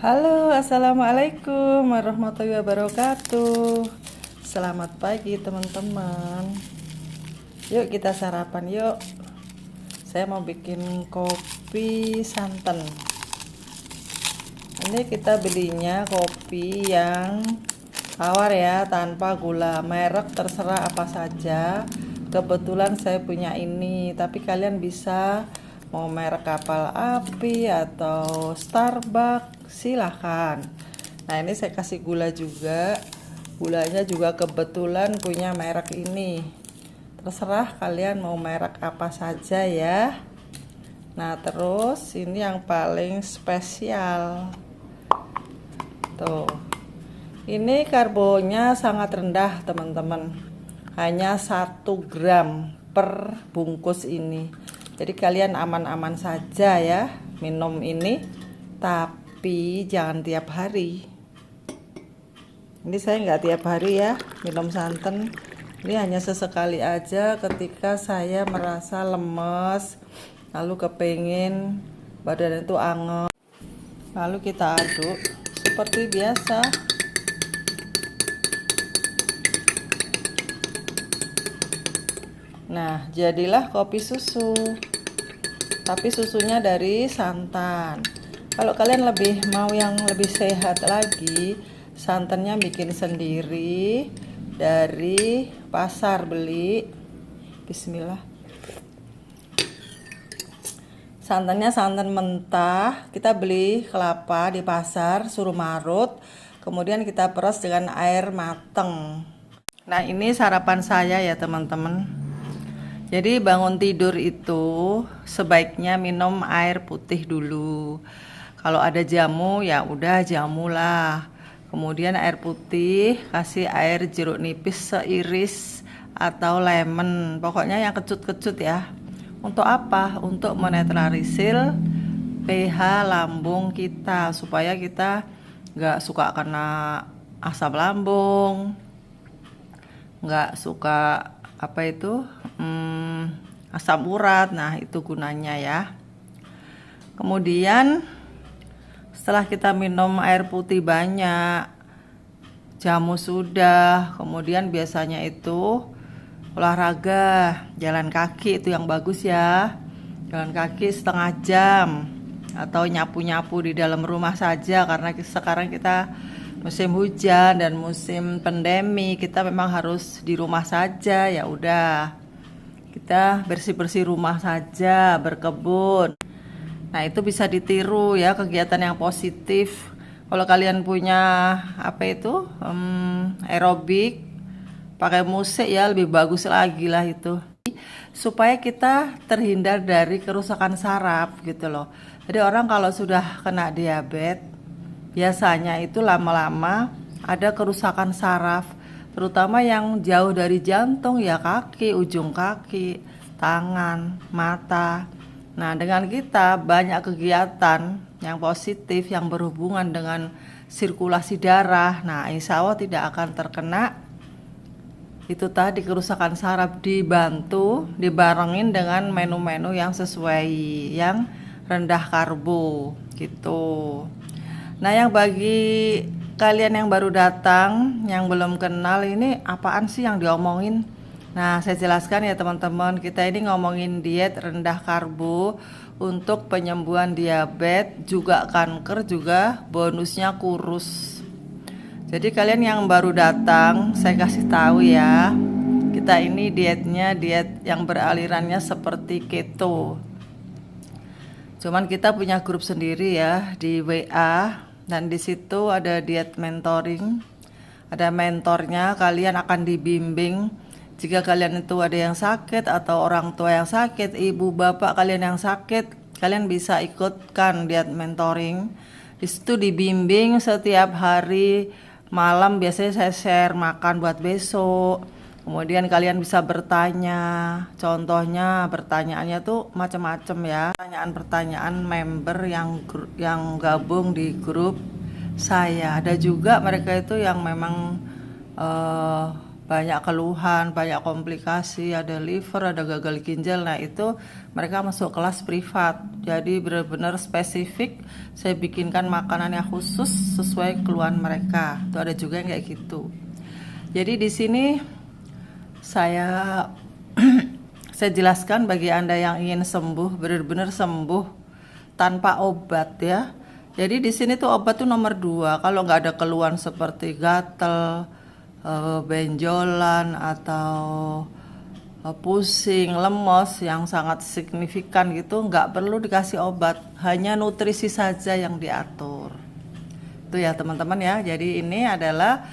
Halo, assalamualaikum warahmatullahi wabarakatuh. Selamat pagi teman-teman. Yuk kita sarapan yuk. Saya mau bikin kopi santan. Ini kita belinya kopi yang tawar ya, tanpa gula. Merek terserah apa saja. Kebetulan saya punya ini, tapi kalian bisa mau merek kapal api atau Starbucks, silahkan. Nah ini saya kasih gula juga. Gulanya juga kebetulan punya merek ini. Terserah kalian mau merek apa saja ya. Nah terus ini yang paling spesial tuh, ini karbonya sangat rendah teman-teman, hanya 1 gram per bungkus ini. Jadi kalian aman-aman saja ya minum ini, tapi jangan tiap hari. Ini saya nggak tiap hari ya minum santan. Ini hanya sesekali aja ketika saya merasa lemes, lalu kepengen badan itu anget. Lalu kita aduk seperti biasa. Nah, jadilah kopi susu. Tapi susunya dari santan. Kalau kalian mau yang lebih sehat lagi, santannya bikin sendiri dari pasar beli. Bismillah. Santannya santan mentah. Kita beli kelapa di pasar, suruh marut. Kemudian kita peras dengan air mateng. Nah, ini sarapan saya ya teman-teman. Jadi bangun tidur itu sebaiknya minum air putih dulu. Kalau ada jamu ya udah jamu lah. Kemudian air putih, kasih air jeruk nipis seiris atau lemon. Pokoknya yang kecut-kecut ya. Untuk apa? Untuk menetralisir pH lambung kita supaya kita nggak suka kena asam lambung, nggak suka asam urat. Nah itu gunanya ya. Kemudian setelah kita minum air putih banyak, jamu sudah, kemudian biasanya itu olahraga, jalan kaki itu yang bagus ya. Jalan kaki setengah jam atau nyapu-nyapu di dalam rumah saja, karena sekarang kita musim hujan dan musim pandemi, kita memang harus di rumah saja. Ya udah, kita bersih-bersih rumah saja, berkebun. Nah itu bisa ditiru ya, kegiatan yang positif. Kalau kalian punya aerobik, pakai musik ya lebih bagus lagi lah itu, supaya kita terhindar dari kerusakan saraf gitu loh. Jadi orang kalau sudah kena diabetes, biasanya itu lama-lama ada kerusakan saraf, terutama yang jauh dari jantung ya, kaki, ujung kaki, tangan, mata. Nah dengan kita banyak kegiatan yang positif yang berhubungan dengan sirkulasi darah, nah insya Allah tidak akan terkena itu tadi kerusakan saraf, dibantu dibarengin dengan menu-menu yang sesuai, yang rendah karbo gitu. Nah yang bagi kalian yang baru datang, yang belum kenal ini apaan sih yang diomongin. Nah saya jelaskan ya teman-teman, kita ini ngomongin diet rendah karbo untuk penyembuhan diabetes, juga kanker, juga bonusnya kurus. Jadi kalian yang baru datang, saya kasih tahu ya, kita ini dietnya diet yang beralirannya seperti keto. Cuman kita punya grup sendiri ya di WA, dan di situ ada diet mentoring, ada mentornya. Kalian akan dibimbing jika kalian itu ada yang sakit atau orang tua yang sakit, ibu bapak kalian yang sakit, kalian bisa ikutkan diet mentoring. Di situ dibimbing setiap hari malam, biasanya saya share makan buat besok. Kemudian kalian bisa bertanya, contohnya pertanyaannya tuh macam-macam ya, pertanyaan-pertanyaan member yang gabung di grup saya. Ada juga mereka itu yang memang banyak keluhan, banyak komplikasi, ada liver, ada gagal ginjal. Nah itu mereka masuk kelas privat. Jadi benar-benar spesifik saya bikinkan makanan yang khusus sesuai keluhan mereka. Itu ada juga yang kayak gitu. Jadi di sini saya saya jelaskan bagi Anda yang ingin sembuh, benar-benar sembuh tanpa obat ya. Jadi di sini tuh obat tuh nomor 2. Kalau nggak ada keluhan seperti gatel, benjolan atau pusing, lemes yang sangat signifikan gitu, nggak perlu dikasih obat, hanya nutrisi saja yang diatur. Itu ya teman-teman ya. Jadi ini adalah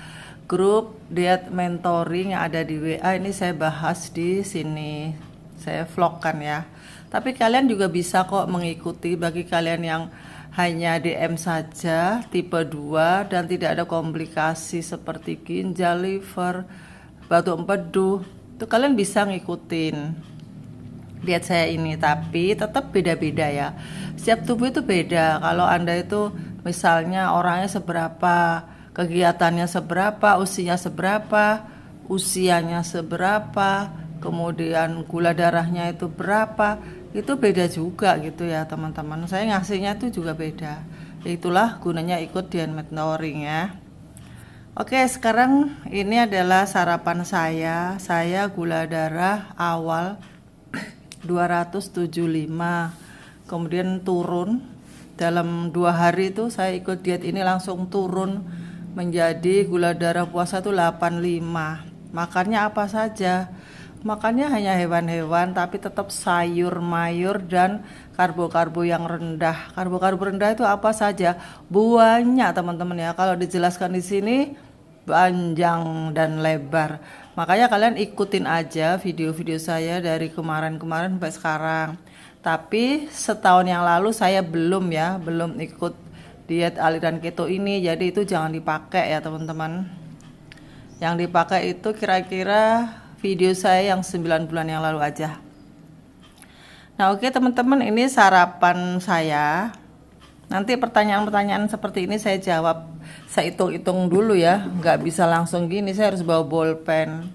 grup diet mentoring yang ada di WA. Ini saya bahas di sini, saya vlogkan ya. Tapi kalian juga bisa kok mengikuti, bagi kalian yang hanya DM saja tipe 2 dan tidak ada komplikasi seperti ginjal, liver, batu empedu, itu kalian bisa ngikutin diet saya ini. Tapi tetap beda-beda ya, setiap tubuh itu beda. Kalau Anda itu misalnya orangnya seberapa, kegiatannya seberapa, usianya seberapa, kemudian gula darahnya itu berapa, itu beda juga gitu ya teman-teman. Saya ngasihnya itu juga beda. Itulah gunanya ikut diet mentoring ya. Oke, sekarang ini adalah sarapan saya. Saya gula darah awal 275, kemudian turun dalam 2 hari itu saya ikut diet ini langsung turun menjadi gula darah puasa itu 85. Makannya apa saja? Makannya hanya hewan-hewan, tapi tetap sayur mayur dan karbo-karbo yang rendah. Karbo-karbo rendah itu apa saja? Banyak teman-teman ya. Kalau dijelaskan di sini panjang dan lebar. Makanya kalian ikutin aja video-video saya dari kemarin-kemarin sampai sekarang. Tapi setahun yang lalu saya belum ikut diet aliran keto ini. Jadi itu jangan dipakai ya teman-teman. Yang dipakai itu kira-kira video saya yang 9 bulan yang lalu aja. Nah oke teman-teman, ini sarapan saya. Nanti pertanyaan-pertanyaan seperti ini saya jawab, saya hitung-hitung dulu ya, nggak bisa langsung gini, saya harus bawa bolpen.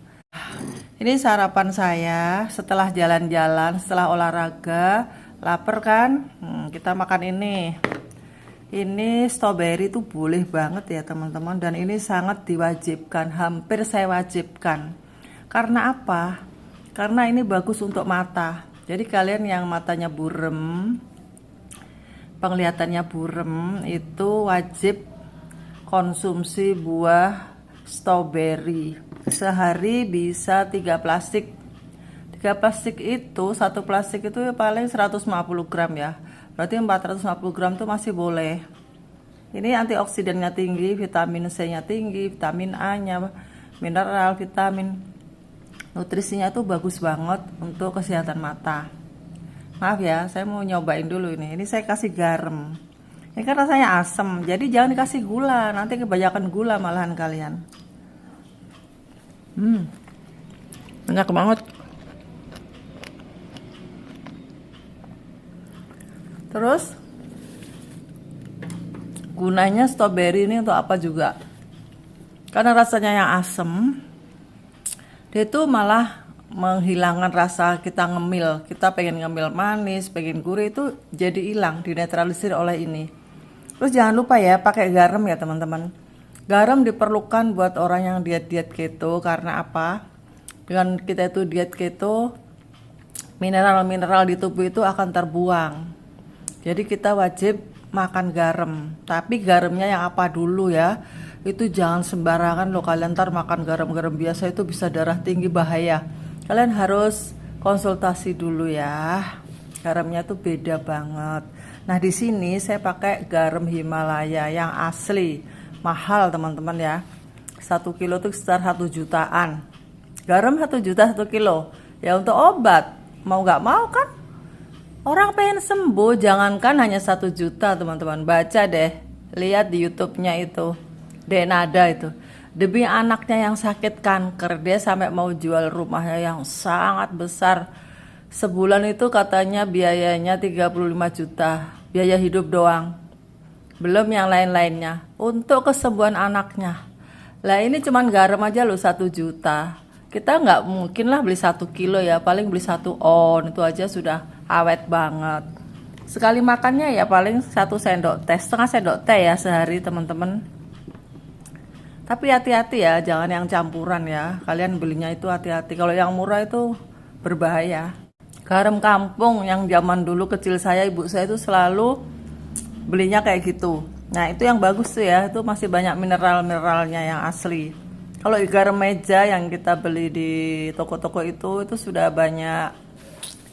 Ini sarapan saya setelah jalan-jalan, setelah olahraga, lapar kan, kita makan ini. Ini strawberry itu boleh banget ya teman-teman, dan ini sangat diwajibkan, hampir saya wajibkan. Karena apa? Karena ini bagus untuk mata. Jadi kalian yang matanya burem, penglihatannya burem, itu wajib konsumsi buah strawberry. Sehari bisa 3 plastik. 3 plastik itu, 1 plastik itu paling 150 gram ya. Berarti 450 gram itu masih boleh. Ini antioksidannya tinggi, vitamin C-nya tinggi, vitamin A-nya, mineral, vitamin. Nutrisinya tuh bagus banget untuk kesehatan mata. Maaf ya, saya mau nyobain dulu ini. Ini saya kasih garam. Ini kan rasanya asam, jadi jangan dikasih gula. Nanti kebanyakan gula malahan kalian. Enak banget. Terus gunanya strawberry ini untuk apa juga? Karena rasanya yang asam, dia itu malah menghilangkan rasa kita ngemil. Kita pengen ngemil manis, pengen gurih, itu jadi hilang, dinetralisir oleh ini. Terus jangan lupa ya, pakai garam ya teman-teman. Garam diperlukan buat orang yang diet-diet keto. Karena apa? Dengan kita itu diet keto, mineral-mineral di tubuh itu akan terbuang. Jadi kita wajib makan garam. Tapi garamnya yang apa dulu ya? Itu jangan sembarangan loh, kalian ntar makan garam-garam biasa itu bisa darah tinggi, bahaya. Kalian harus konsultasi dulu ya. Garamnya tuh beda banget. Nah di sini saya pakai garam Himalaya yang asli, mahal teman-teman ya. 1 kilo tuh sekitar 1 jutaan. Garam 1 juta 1 kilo. Ya untuk obat, mau nggak mau kan? Orang pengen sembuh, jangankan hanya 1 juta teman-teman. Baca deh, lihat di YouTube-nya itu. Denada itu, demi anaknya yang sakit kanker, dia sampai mau jual rumahnya yang sangat besar. Sebulan itu katanya biayanya 35 juta, biaya hidup doang, belum yang lain-lainnya, untuk kesembuhan anaknya. Lah ini cuman garam aja loh 1 juta. Kita nggak mungkin lah beli 1 kilo ya, paling beli 1 on, itu aja sudah awet banget. Sekali makannya ya paling 1 sendok teh, setengah sendok teh ya sehari teman-teman. Tapi hati-hati ya, jangan yang campuran ya. Kalian belinya itu hati-hati. Kalau yang murah itu berbahaya. Garam kampung yang zaman dulu kecil saya, ibu saya itu selalu belinya kayak gitu. Nah itu yang bagus tuh ya, itu masih banyak mineral-mineralnya yang asli. Kalau garam meja yang kita beli di toko-toko itu sudah banyak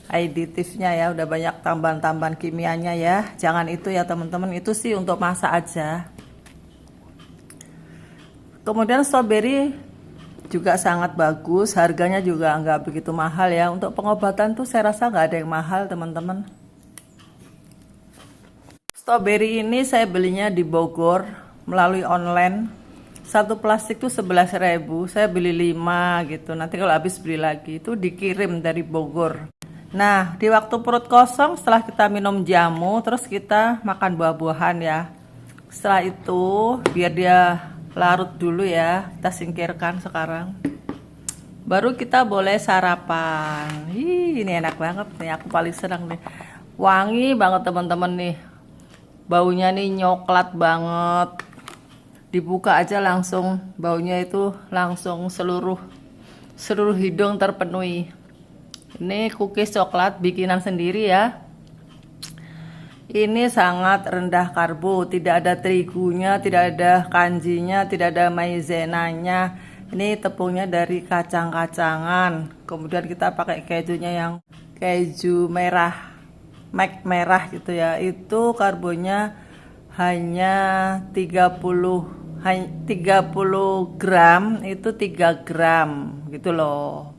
aditifnya ya, udah banyak tambahan-tambahan kimianya ya. Jangan itu ya teman-teman, itu sih untuk masak aja. Kemudian strawberry juga sangat bagus, harganya juga nggak begitu mahal ya. Untuk pengobatan tuh saya rasa nggak ada yang mahal teman-teman. Strawberry ini saya belinya di Bogor melalui online. Satu plastik tuh 11.000, saya beli 5 gitu. Nanti kalau habis beli lagi itu dikirim dari Bogor. Nah di waktu perut kosong setelah kita minum jamu, terus kita makan buah-buahan ya. Setelah itu biar dia larut dulu ya, kita singkirkan sekarang. Baru kita boleh sarapan. Ini enak banget nih, aku paling senang nih. Wangi banget teman-teman nih. Baunya nih nyoklat banget. Dibuka aja langsung baunya itu langsung seluruh hidung terpenuhi. Ini cookies coklat bikinan sendiri ya. Ini sangat rendah karbo, tidak ada terigunya, tidak ada kanjinya, tidak ada maizenanya. Ini tepungnya dari kacang-kacangan. Kemudian kita pakai kejunya yang keju merah, mac merah gitu ya. Itu karbonya hanya 30 gram, itu 3 gram gitu loh.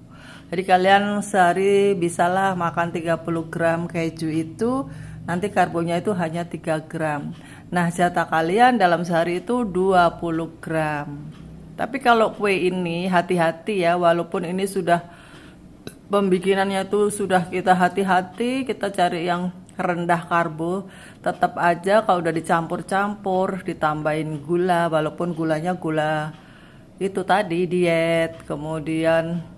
Jadi kalian sehari bisalah makan 30 gram keju itu. Nanti karbonya itu hanya 3 gram. Nah jatah kalian dalam sehari itu 20 gram. Tapi kalau kue ini hati-hati ya, walaupun ini sudah pembikinannya itu sudah kita hati-hati, kita cari yang rendah karbo, tetap aja kalau udah dicampur-campur ditambahin gula, walaupun gulanya gula itu tadi diet. Kemudian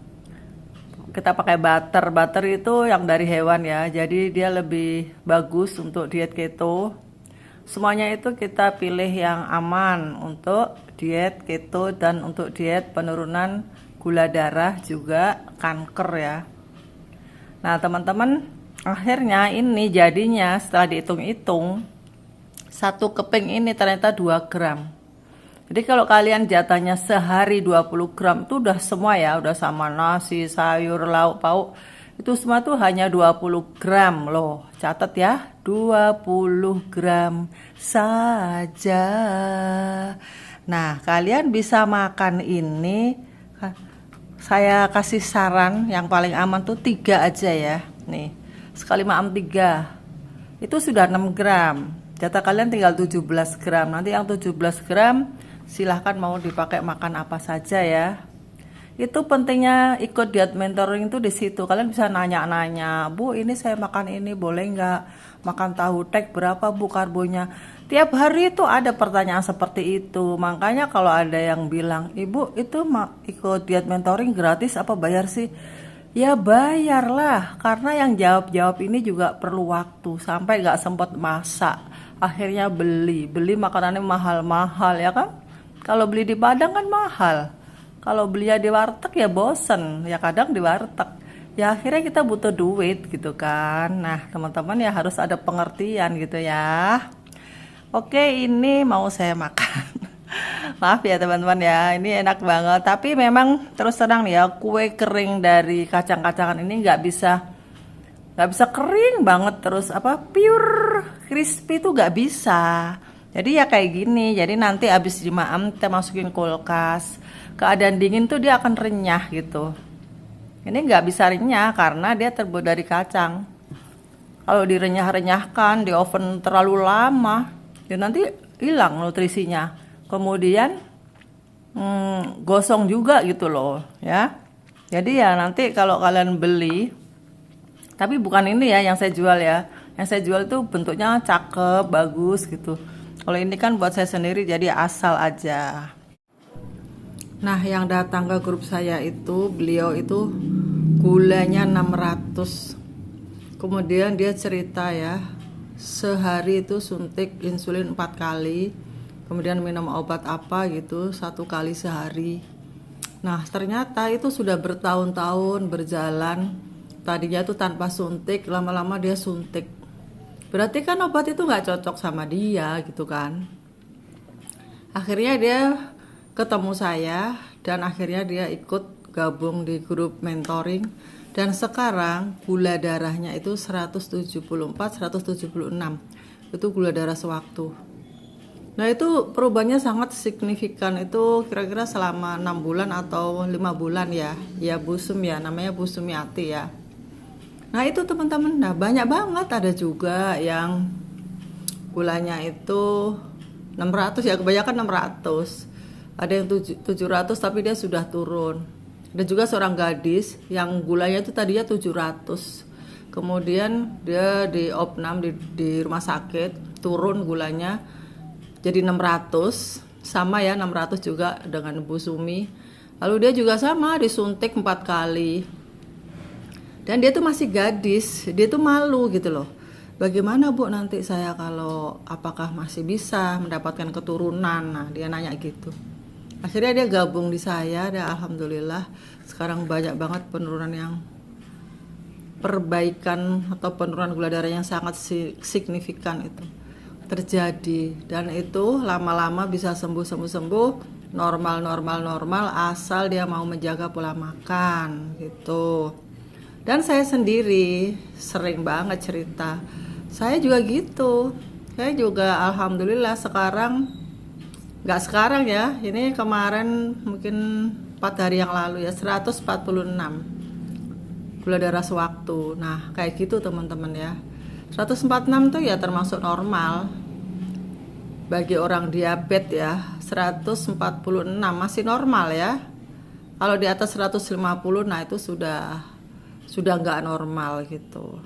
kita pakai butter itu yang dari hewan ya, jadi dia lebih bagus untuk diet keto. Semuanya itu kita pilih yang aman untuk diet keto dan untuk diet penurunan gula darah juga kanker ya. Nah teman-teman, akhirnya ini jadinya setelah dihitung-hitung, satu keping ini ternyata 2 gram. Jadi kalau kalian jatahnya sehari 20 gram itu udah semua ya, udah sama nasi, sayur, lauk pauk. Itu semua tuh hanya 20 gram loh. Catat ya, 20 gram saja. Nah, kalian bisa makan ini. Saya kasih saran yang paling aman tuh 3 aja ya. Nih, sekali makan 3. Itu sudah 6 gram. Jatah kalian tinggal 17 gram. Nanti yang 17 gram silahkan mau dipakai makan apa saja ya. Itu pentingnya ikut diet mentoring itu di situ. Kalian bisa nanya-nanya, Bu ini saya makan ini boleh nggak? Makan tahu tek berapa Bu karbonya? Tiap hari itu ada pertanyaan seperti itu. Makanya kalau ada yang bilang, Ibu itu ikut diet mentoring gratis apa bayar sih? Ya bayarlah, karena yang jawab-jawab ini juga perlu waktu. Sampai nggak sempat masak, akhirnya beli makanannya mahal-mahal ya kan? Kalau beli di Padang kan mahal. Kalau beli di warteg ya bosen. Ya kadang di warteg. Ya akhirnya kita butuh duit gitu kan. Nah teman-teman ya harus ada pengertian gitu ya. Oke ini mau saya makan. Maaf ya teman-teman ya. Ini enak banget. Tapi memang terus terang nih ya. Kue kering dari kacang-kacangan ini nggak bisa kering banget terus pure crispy tuh nggak bisa. Jadi ya kayak gini, jadi nanti abis dimaam kita masukin kulkas, keadaan dingin tuh dia akan renyah gitu. Ini nggak bisa renyah karena dia terbuat dari kacang. Kalau direnyah-renyahkan di oven terlalu lama, ya nanti hilang nutrisinya. Kemudian gosong juga gitu loh ya. Jadi ya nanti kalau kalian beli, tapi bukan ini ya yang saya jual ya. Yang saya jual tuh bentuknya cakep, bagus gitu. Kalau ini kan buat saya sendiri jadi asal aja. Nah, yang datang ke grup saya itu, beliau itu gulanya 600. Kemudian dia cerita ya, sehari itu suntik insulin 4 kali, kemudian minum obat apa gitu 1 kali sehari. Nah, ternyata itu sudah bertahun-tahun berjalan. Tadinya itu tanpa suntik, lama-lama dia suntik. Berarti kan obat itu nggak cocok sama dia gitu kan. Akhirnya dia ketemu saya dan akhirnya dia ikut gabung di grup mentoring, dan sekarang gula darahnya itu 174, 176. Itu gula darah sewaktu. Nah, itu perubahannya sangat signifikan, itu kira-kira selama 6 bulan atau 5 bulan ya. Ya Busum ya, namanya Bu Sumiati ya. Nah, itu teman-teman, nah banyak banget, ada juga yang gulanya itu 600 ya, kebanyakan 600. Ada yang 700 tapi dia sudah turun. Ada juga seorang gadis yang gulanya itu tadinya 700. Kemudian dia di opnam di rumah sakit, turun gulanya jadi 600. Sama ya, 600 juga dengan Bu Sumi. Lalu dia juga sama disuntik 4 kali. Dan dia tuh masih gadis, dia tuh malu gitu loh. Bagaimana Bu nanti saya kalau apakah masih bisa mendapatkan keturunan? Nah, dia nanya gitu. Akhirnya dia gabung di saya, dan alhamdulillah sekarang banyak banget penurunan yang perbaikan atau penurunan gula darah yang sangat signifikan itu terjadi, dan itu lama-lama bisa sembuh normal asal dia mau menjaga pola makan gitu. Dan saya sendiri sering banget cerita, saya juga gitu. Saya juga alhamdulillah sekarang, nggak sekarang ya, ini kemarin mungkin 4 hari yang lalu ya, 146 gula darah sewaktu. Nah, kayak gitu teman-teman ya. 146 tuh ya termasuk normal bagi orang diabetes ya. 146 masih normal ya. Kalau di atas 150, nah itu sudah nggak normal gitu.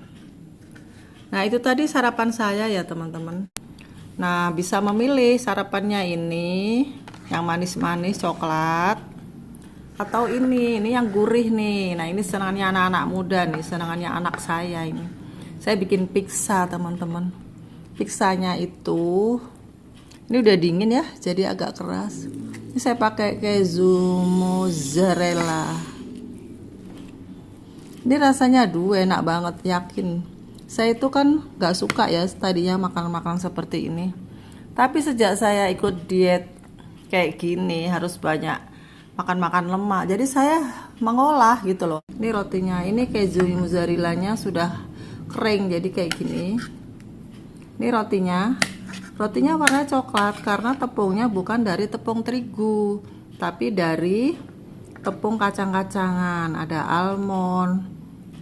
Nah, itu tadi sarapan saya ya teman-teman. Nah, bisa memilih sarapannya ini yang manis-manis coklat, atau ini yang gurih nih. Nah, ini senangannya anak-anak muda nih, senangannya anak saya ini. Saya bikin pizza teman-teman. Pizzanya itu ini udah dingin ya, jadi agak keras. Ini saya pakai keju mozzarella. Ini rasanya enak banget, yakin. Saya itu kan gak suka ya tadinya makan-makan seperti ini. Tapi sejak saya ikut diet kayak gini, harus banyak makan lemak, jadi saya mengolah gitu loh. Ini rotinya, ini keju mozzarellanya sudah kering jadi kayak gini. Ini rotinya warna coklat karena tepungnya bukan dari tepung terigu, tapi dari tepung kacang-kacangan. Ada almond,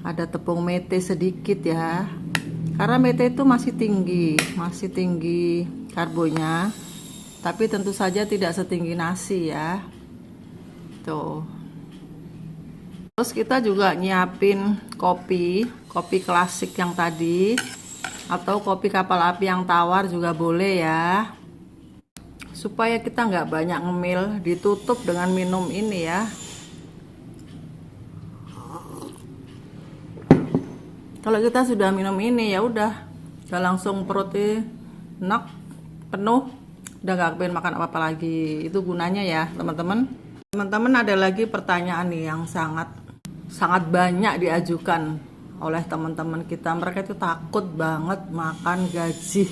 ada tepung mete sedikit ya, karena mete itu masih tinggi karbonya, tapi tentu saja tidak setinggi nasi ya. Tuh. Terus kita juga nyiapin kopi klasik yang tadi, atau kopi kapal api yang tawar juga boleh ya. Supaya kita nggak banyak ngemil, ditutup dengan minum ini ya. Kalau kita sudah minum ini ya udah langsung perutnya enak, penuh, udah nggak pengen makan apa-apa lagi. Itu gunanya ya teman-teman. Teman-teman, ada lagi pertanyaan nih yang sangat banyak diajukan oleh teman-teman kita. Mereka itu takut banget makan gaji.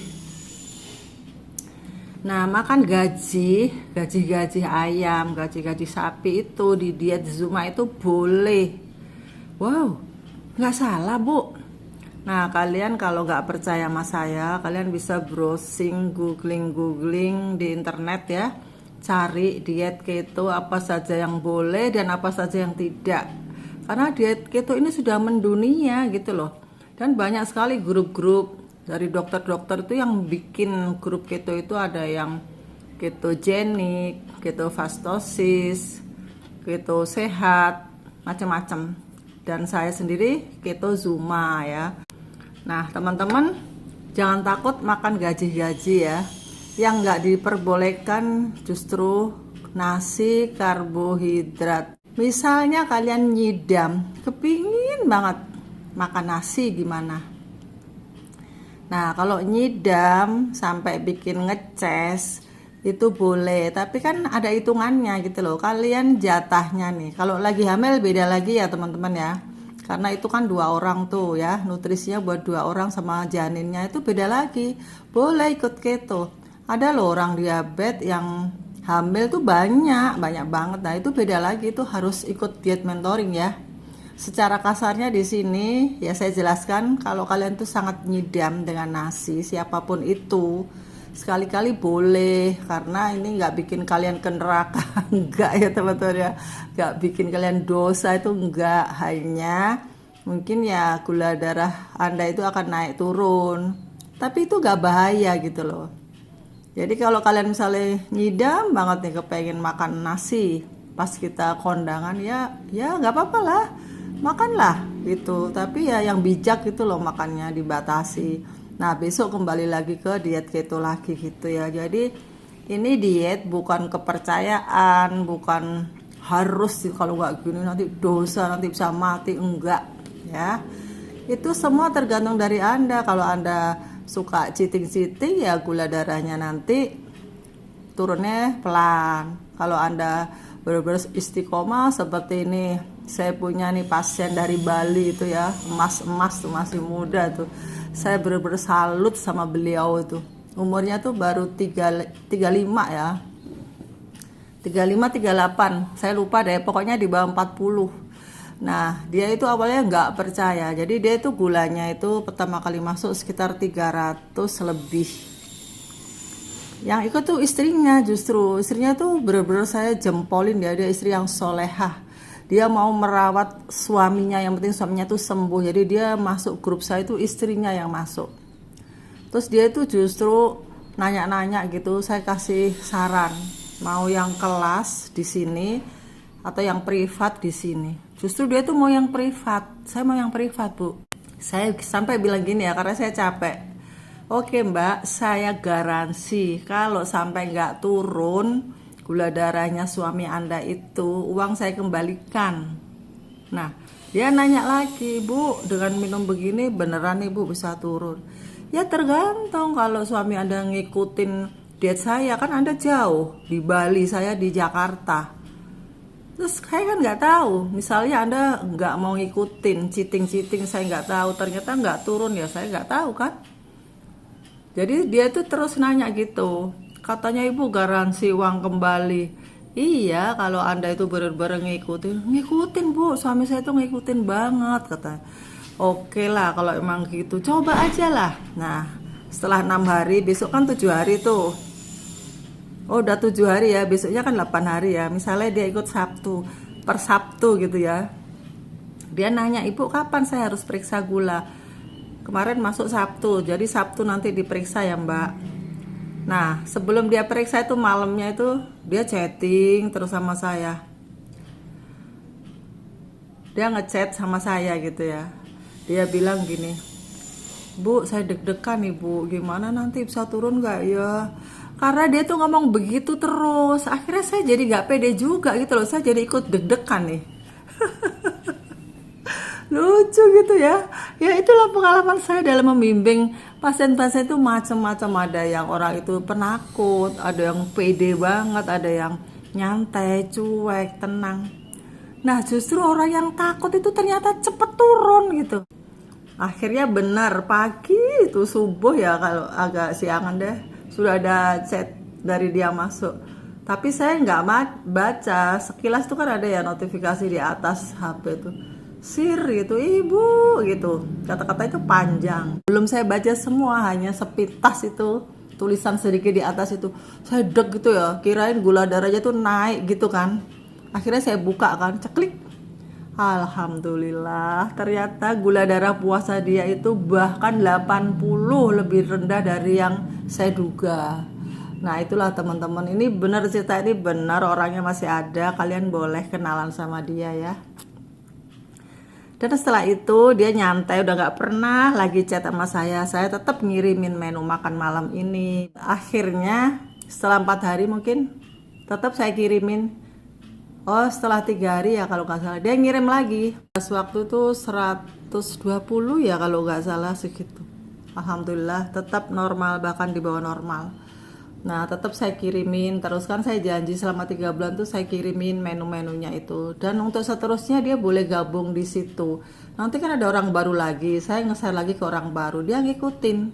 Nah, makan gaji ayam, gaji sapi itu di diet Zuma itu boleh. Wow, nggak salah Bu. Nah, kalian kalau nggak percaya sama saya, kalian bisa browsing, googling di internet ya. Cari diet keto apa saja yang boleh dan apa saja yang tidak. Karena diet keto ini sudah mendunia gitu loh. Dan banyak sekali grup-grup dari dokter-dokter itu yang bikin grup keto itu, ada yang ketogenik, ketofastosis, keto sehat, macam-macam. Dan saya sendiri keto Zuma ya. Nah, teman-teman jangan takut makan gaji ya. Yang nggak diperbolehkan justru nasi karbohidrat. Misalnya kalian nyidam, kepingin banget makan nasi gimana? Nah, kalau nyidam sampai bikin ngeces itu boleh, tapi kan ada hitungannya gitu loh. Kalian jatahnya nih, kalau lagi hamil beda lagi ya teman-teman ya. Karena itu kan 2 orang tuh ya, nutrisinya buat 2 orang sama janinnya itu beda lagi. Boleh ikut keto. Ada loh orang diabetes yang hamil tuh banyak banget. Nah, itu beda lagi, itu harus ikut diet mentoring ya. Secara kasarnya di sini ya saya jelaskan, kalau kalian tuh sangat nyidam dengan nasi siapapun itu, sekali-kali boleh, karena ini nggak bikin kalian ke neraka enggak ya teman-teman ya, nggak bikin kalian dosa, itu enggak, hanya mungkin ya gula darah Anda itu akan naik turun, tapi itu nggak bahaya gitu loh. Jadi kalau kalian misalnya nyidam banget nih kepengen makan nasi pas kita kondangan, ya nggak apa-apa lah, makanlah gitu, tapi ya yang bijak gitu loh, makannya dibatasi. Nah, besok kembali lagi ke diet keto lagi gitu ya. Jadi ini diet bukan kepercayaan, bukan harus sih, kalau nggak gini nanti dosa, nanti bisa mati, enggak ya. Itu semua tergantung dari Anda. Kalau Anda suka cheating ya gula darahnya nanti turunnya pelan. Kalau Anda benar-benar istiqomah seperti ini, saya punya nih pasien dari Bali itu ya, emas tuh, masih muda tuh, saya benar-benar salut sama beliau itu. Umurnya tuh baru 35 ya, 35-38, saya lupa deh, pokoknya di bawah 40. Nah, dia itu awalnya nggak percaya. Jadi dia itu gulanya itu pertama kali masuk sekitar 300 lebih. Yang ikut tuh istrinya, justru istrinya tuh bener-bener saya jempolin dia istri yang solehah. Dia mau merawat suaminya, yang penting suaminya tuh sembuh. Jadi dia masuk grup saya itu istrinya yang masuk. Terus dia itu justru nanya-nanya gitu, saya kasih saran, mau yang kelas di sini atau yang privat di sini. Justru dia tuh mau yang privat, saya mau yang privat Bu. Saya sampai bilang gini ya, karena saya capek. Oke Mbak, saya garansi kalau sampai nggak turun gula darahnya suami Anda itu, uang saya kembalikan. Nah, dia nanya lagi, Bu, dengan minum begini beneran nih Bu bisa turun? Ya tergantung, kalau suami Anda ngikutin diet saya, kan Anda jauh di Bali, saya di Jakarta. Terus saya kan nggak tahu, misalnya Anda nggak mau ngikutin cheating, saya nggak tahu, ternyata nggak turun, ya saya nggak tahu kan. Jadi dia tuh terus nanya gitu, katanya Ibu garansi uang kembali. Iya, kalau Anda itu bener-bener ngikutin Bu, suami saya tuh ngikutin banget katanya. Oke lah kalau emang gitu, coba aja lah. Nah, setelah 6 hari, besok kan 7 hari tuh. Oh udah 7 hari ya, besoknya kan 8 hari ya. Misalnya dia ikut Sabtu, per Sabtu gitu ya. Dia nanya, Ibu kapan saya harus periksa gula? Kemarin masuk Sabtu, jadi Sabtu nanti diperiksa ya Mbak. Nah sebelum dia periksa itu malamnya itu dia chatting terus sama saya. Dia ngechat sama saya gitu ya. Dia bilang gini, Bu saya deg-degan nih Bu, gimana nanti bisa turun gak ya? Karena dia tuh ngomong begitu terus, akhirnya saya jadi gak pede juga gitu loh, saya jadi ikut deg-degan nih. Lucu gitu ya. Ya itulah pengalaman saya dalam membimbing pasien-pasien itu macam-macam. Ada yang orang itu penakut, ada yang pede banget, ada yang nyantai, cuek, tenang. Nah justru orang yang takut itu ternyata cepet turun gitu. Akhirnya benar, pagi itu subuh ya, kalau agak siangan deh, sudah ada chat dari dia masuk. Tapi saya nggak baca, sekilas tuh kan ada ya notifikasi di atas HP tuh. Siri itu Ibu gitu, kata-kata itu panjang. Belum saya baca semua, hanya sepintas itu tulisan sedikit di atas itu. Saya deg gitu ya, kirain gula darahnya tuh naik gitu kan. Akhirnya saya buka kan, ceklik. Alhamdulillah, ternyata gula darah puasa dia itu bahkan 80 lebih rendah dari yang saya duga. Nah itulah teman-teman, ini benar, cerita ini benar, orangnya masih ada, kalian boleh kenalan sama dia ya. Dan setelah itu dia nyantai, udah gak pernah lagi chat sama saya tetap ngirimin menu makan malam ini. Akhirnya setelah 4 hari mungkin, tetap saya kirimin. Oh, setelah 3 hari ya kalau nggak salah dia ngirim lagi. Pas waktu tuh 120 ya kalau nggak salah segitu. Alhamdulillah tetap normal, bahkan di bawah normal. Nah tetap saya kirimin, terus kan saya janji selama 3 bulan tuh saya kirimin menu-menunya itu. Dan untuk seterusnya dia boleh gabung di situ. Nanti kan ada orang baru lagi, saya nge-share lagi ke orang baru, dia ngikutin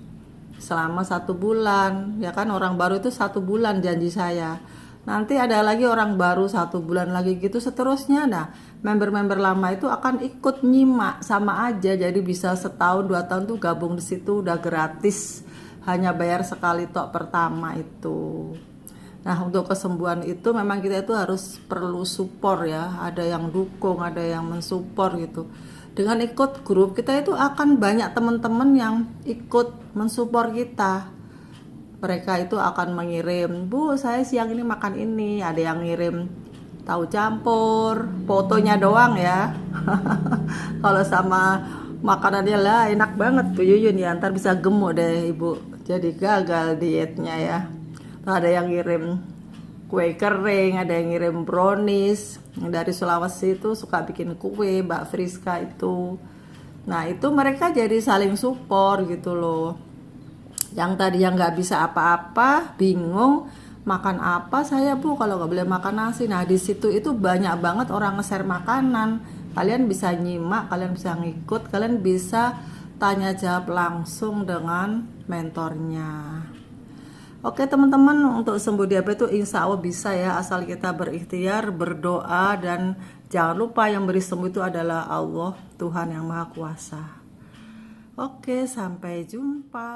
selama 1 bulan. Ya kan orang baru itu 1 bulan janji saya. Nanti ada lagi orang baru 1 bulan lagi gitu seterusnya. Nah member-member lama itu akan ikut nyimak sama aja, jadi bisa setahun 2 tahun tuh gabung di situ udah gratis, hanya bayar sekali tok pertama itu. Nah untuk kesembuhan itu memang kita itu harus perlu support ya, ada yang dukung, ada yang mensupport gitu. Dengan ikut grup kita itu akan banyak teman-teman yang ikut mensupport kita. Mereka itu akan mengirim, Bu saya siang ini makan ini, ada yang ngirim tahu campur, fotonya doang ya. Kalau sama makanannya lah enak banget tuh Yuyun ya, ntar bisa gemuk deh ibu, jadi gagal dietnya ya. Terus ada yang ngirim kue kering, ada yang ngirim brownies. Yang dari Sulawesi itu suka bikin kue, Mbak Friska itu. Nah itu mereka jadi saling support gitu loh. Yang tadi yang nggak bisa apa-apa, bingung makan apa saya Bu kalau nggak boleh makan nasi. Nah di situ itu banyak banget orang nge-share makanan. Kalian bisa nyimak, kalian bisa ngikut, kalian bisa tanya jawab langsung dengan mentornya. Oke teman-teman, untuk sembuh diabetes itu insya Allah bisa ya, asal kita berikhtiar, berdoa, dan jangan lupa yang beri sembuh itu adalah Allah, Tuhan yang Maha Kuasa. Oke, sampai jumpa.